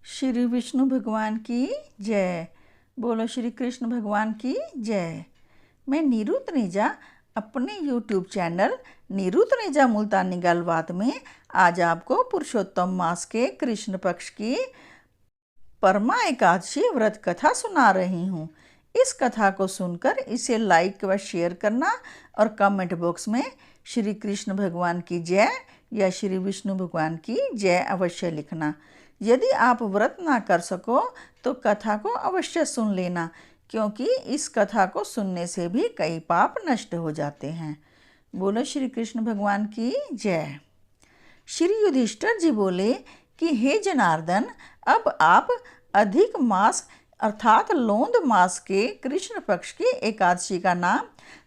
श्री विष्णु भगवान की जय। बोलो श्री कृष्ण भगवान की जय। मैं नीरू तनेजा अपने YouTube चैनल नीरू तनेजा मुल्तानी गलबात में आज आपको पुरुषोत्तम मास के कृष्ण पक्ष की परमा एकादशी व्रत कथा सुना रही हूँ। इस कथा को सुनकर इसे लाइक व शेयर करना और कमेंट बॉक्स में श्री कृष्ण भगवान की जय या श्री विष्णु भगवान की जय अवश्य लिखना। यदि आप व्रत ना कर सको तो कथा को अवश्य सुन लेना, क्योंकि इस कथा को सुनने से भी कई पाप नष्ट हो जाते हैं। बोलो श्री कृष्ण भगवान की जय। श्री युधिष्ठिर जी बोले कि हे जनार्दन, अब आप अधिक मास अर्थात लोंद मास के कृष्ण पक्ष की एकादशी का नाम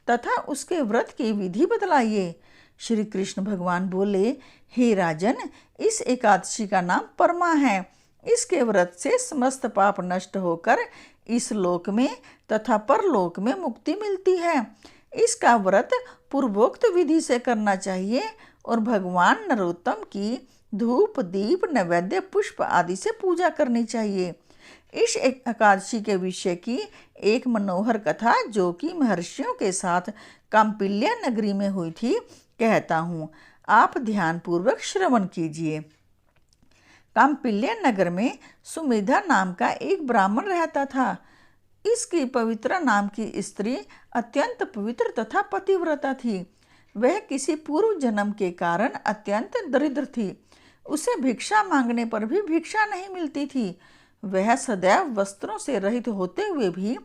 तथा उसके व्रत की विधि बतलाइए। श्री कृष्ण भगवान बोले, हे राजन, इस एकादशी का नाम परमा है। इसके व्रत से समस्त पाप नष्ट होकर इस लोक में तथा परलोक में मुक्ति मिलती है। इसका व्रत पूर्वोक्त विधि से करना चाहिए और भगवान नरोत्तम की धूप दीप नैवेद्य पुष्प आदि से पूजा करनी चाहिए। इस एकादशी के विषय की एक मनोहर कथा जो कि महर्षियों के साथ काम्पिल्य नगरी में हुई थी कहता हूँ, आप ध्यानपूर्वक श्रवण कीजिए। काम्पिल्य नगर में सुमेधा नाम का एक ब्राह्मण रहता था। इसकी पवित्र नाम की स्त्री अत्यंत पवित्र तथा पतिव्रता थी। वह किसी पूर्व जन्म के कारण अत्यंत दरिद्र थी। उसे भिक्षा मांगने पर भी भिक्षा नहीं मिलती थी। वह सदैव वस्त्रों से रहित होते हुए भी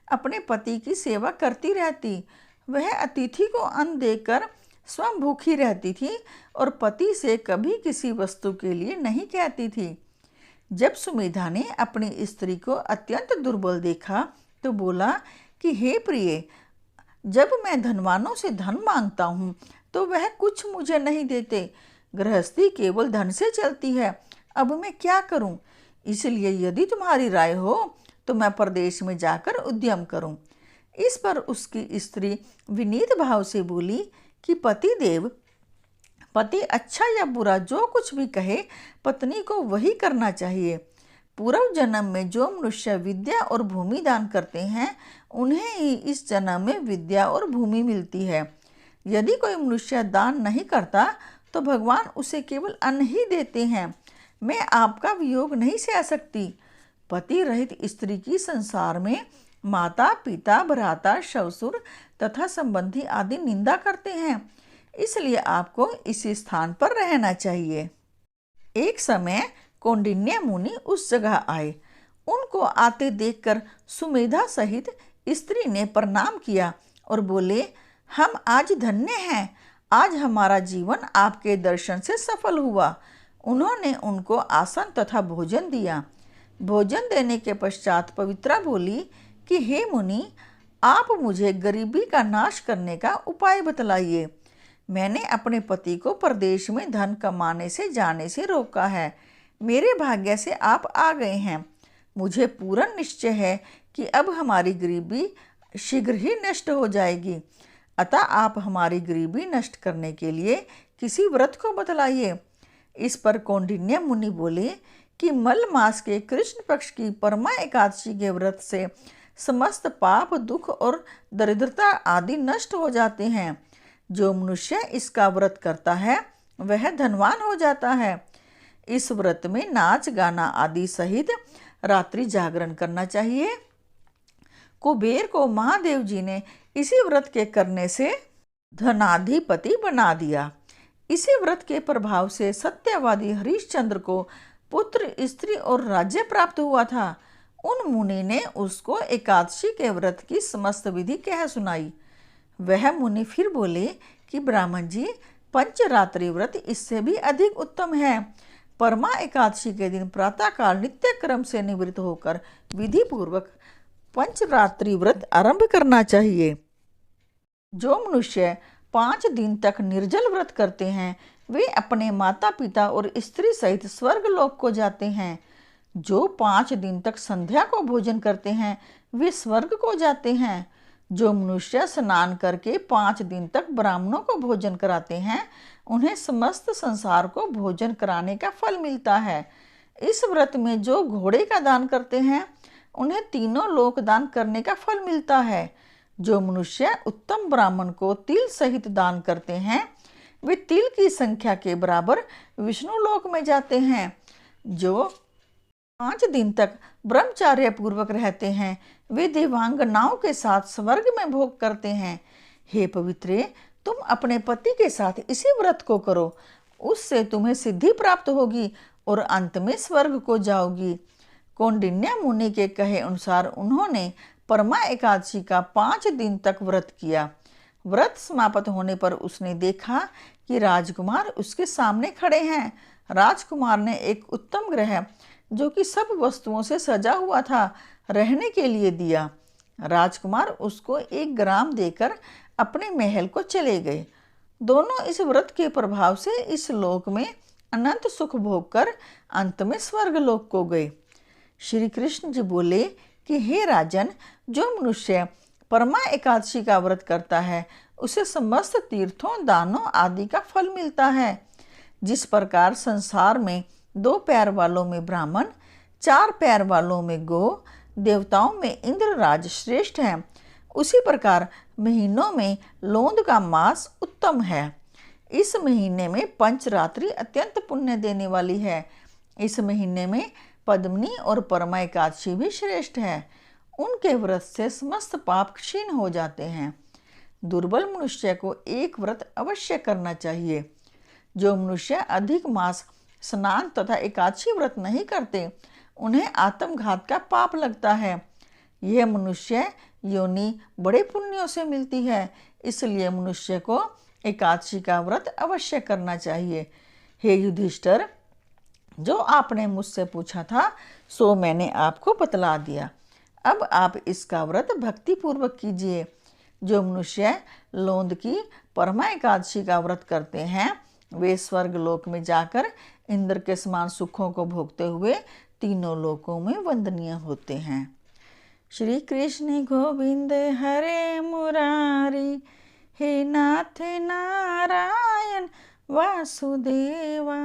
अपने पति की सेवा करती रहती। वह अतिथि को अन्न देकर स्वयं भूखी रहती थी और पति से कभी किसी वस्तु के लिए नहीं कहती थी। जब सुमेधा ने अपनी स्त्री को अत्यंत दुर्बल देखा तो बोला कि हे प्रिय, जब मैं धनवानों से धन मांगता हूँ तो वह कुछ मुझे नहीं देते। गृहस्थी केवल धन से चलती है, अब मैं क्या करूँ? इसलिए यदि तुम्हारी राय हो तो मैं परदेश में जाकर उद्यम करूँ। इस पर उसकी स्त्री विनीत भाव से बोली कि पतिदेव, पति अच्छा या बुरा जो कुछ भी कहे, पत्नी को वही करना चाहिए। पूर्व जन्म में जो मनुष्य विद्या और भूमि दान करते हैं उन्हें ही इस जन्म में विद्या और भूमि मिलती है। यदि कोई मनुष्य दान नहीं करता तो भगवान उसे केवल अन्न ही देते हैं। मैं आपका वियोग नहीं सह सकती। पति रहित स्त्री की संसार में माता पिता भ्राता ससुर तथा संबंधी आदि निंदा करते हैं, इसलिए आपको इसी स्थान पर रहना चाहिए। एक समय कौंडिन्य मुनि उस जगह आए। उनको आते देखकर सुमेधा सहित स्त्री ने प्रणाम किया और बोले, हम आज धन्य हैं, आज हमारा जीवन आपके दर्शन से सफल हुआ। उन्होंने उनको आसन तथा भोजन दिया। भोजन देने के पश्चात पवित्रा बोली कि हे मुनि, आप मुझे गरीबी का नाश करने का उपाय बतलाइए। मैंने अपने पति को परदेश में धन कमाने से जाने से रोका है। मेरे भाग्य से आप आ गए हैं। मुझे पूर्ण निश्चय है कि अब हमारी गरीबी शीघ्र ही नष्ट हो जाएगी। अतः आप हमारी गरीबी नष्ट करने के लिए किसी व्रत को बतलाइए। इस पर कौंडिन्य मुनि बोले कि मल मास के कृष्ण पक्ष की परमा एकादशी के व्रत से समस्त पाप दुख और दरिद्रता आदि नष्ट हो जाते हैं। जो मनुष्य इसका व्रत करता है वह धनवान हो जाता है। इस व्रत में नाच गाना आदि सहित रात्रि जागरण करना चाहिए। कुबेर को महादेव जी ने इसी व्रत के करने से धनाधिपति बना दिया। इसी व्रत के प्रभाव से सत्यवादी हरिश्चंद्र को पुत्र स्त्री और राज्य प्राप्त हुआ था। उन मुनि ने उसको एकादशी के व्रत की समस्त विधि कह सुनाई। वह मुनि फिर बोले कि ब्राह्मण जी, पंचरात्रि व्रत इससे भी अधिक उत्तम है। परमा एकादशी के दिन प्रातःकाल नित्य क्रम से निवृत्त होकर विधि पूर्वक पंचरात्रि व्रत आरंभ करना चाहिए। जो मनुष्य 5 दिन तक निर्जल व्रत करते हैं वे अपने माता पिता और स्त्री सहित स्वर्ग लोक को जाते हैं। जो 5 दिन तक संध्या को भोजन करते हैं वे स्वर्ग को जाते हैं। जो मनुष्य स्नान करके 5 दिन तक ब्राह्मणों को भोजन कराते हैं उन्हें समस्त संसार को भोजन कराने का फल मिलता है। इस व्रत में जो घोड़े का दान करते हैं उन्हें तीनों लोक दान करने का फल मिलता है। जो मनुष्य उत्तम ब्राह्मण को तिल सहित दान करते हैं वे तिल की संख्या के बराबर विष्णु लोक में जाते हैं। जो 5 दिन तक ब्रह्मचार्य पूर्वक रहते हैं वे देवांगनाओं के साथ स्वर्ग में भोग करते हैं। हे पवित्रे, तुम अपने पति के साथ इसी व्रत को करो, उससे तुम्हें सिद्धि प्राप्त होगी और अंत में स्वर्ग को जाओगी। कौंडिन्य मुनि के कहे अनुसार उन्होंने परमा एकादशी का 5 दिन तक व्रत किया। व्रत समाप्त होने पर उसने देखा कि राजकुमार उसके सामने खड़े हैं। राजकुमार ने एक उत्तम गृह जो कि सब वस्तुओं से सजा हुआ था रहने के लिए दिया। राजकुमार उसको 1 ग्राम देकर अपने महल को चले गए। दोनों इस व्रत के प्रभाव से इस लोक में अनंत सुख भोग कर अंत में स्वर्ग लोक को गए। श्री कृष्ण जी बोले कि हे राजन, जो मनुष्य परमा एकादशी का व्रत करता है उसे समस्त तीर्थों, दानों आदि का फल मिलता है। जिस प्रकार संसार में 2 पैर वालों में ब्राह्मण, 4 पैर वालों में गो, देवताओं में इंद्रराज श्रेष्ठ है, उसी प्रकार महीनों में लोंद का मास उत्तम है। इस महीने में पंचरात्रि अत्यंत पुण्य देने वाली है। इस महीने में पद्मनी और परमा एकादशी भी श्रेष्ठ है। उनके व्रत से समस्त पाप क्षीण हो जाते हैं। दुर्बल मनुष्य को एक व्रत अवश्य करना चाहिए। जो मनुष्य अधिक मास स्नान तथा एकादशी व्रत नहीं करते उन्हें आत्मघात का पाप लगता है। यह मनुष्य योनि बड़े पुण्यों से मिलती है, इसलिए मनुष्य को एकादशी का व्रत अवश्य करना चाहिए। हे युधिष्ठिर, जो आपने मुझसे पूछा था सो मैंने आपको बतला दिया। अब आप इसका व्रत भक्ति पूर्वक कीजिए। जो मनुष्य लोंद की परमा एकादशी का व्रत करते हैं वे स्वर्ग लोक में जाकर इंद्र के समान सुखों को भोगते हुए तीनों लोकों में वंदनीय होते हैं। श्री कृष्ण गोविंद हरे मुरारी, हे नाथ नारायण वासुदेवा।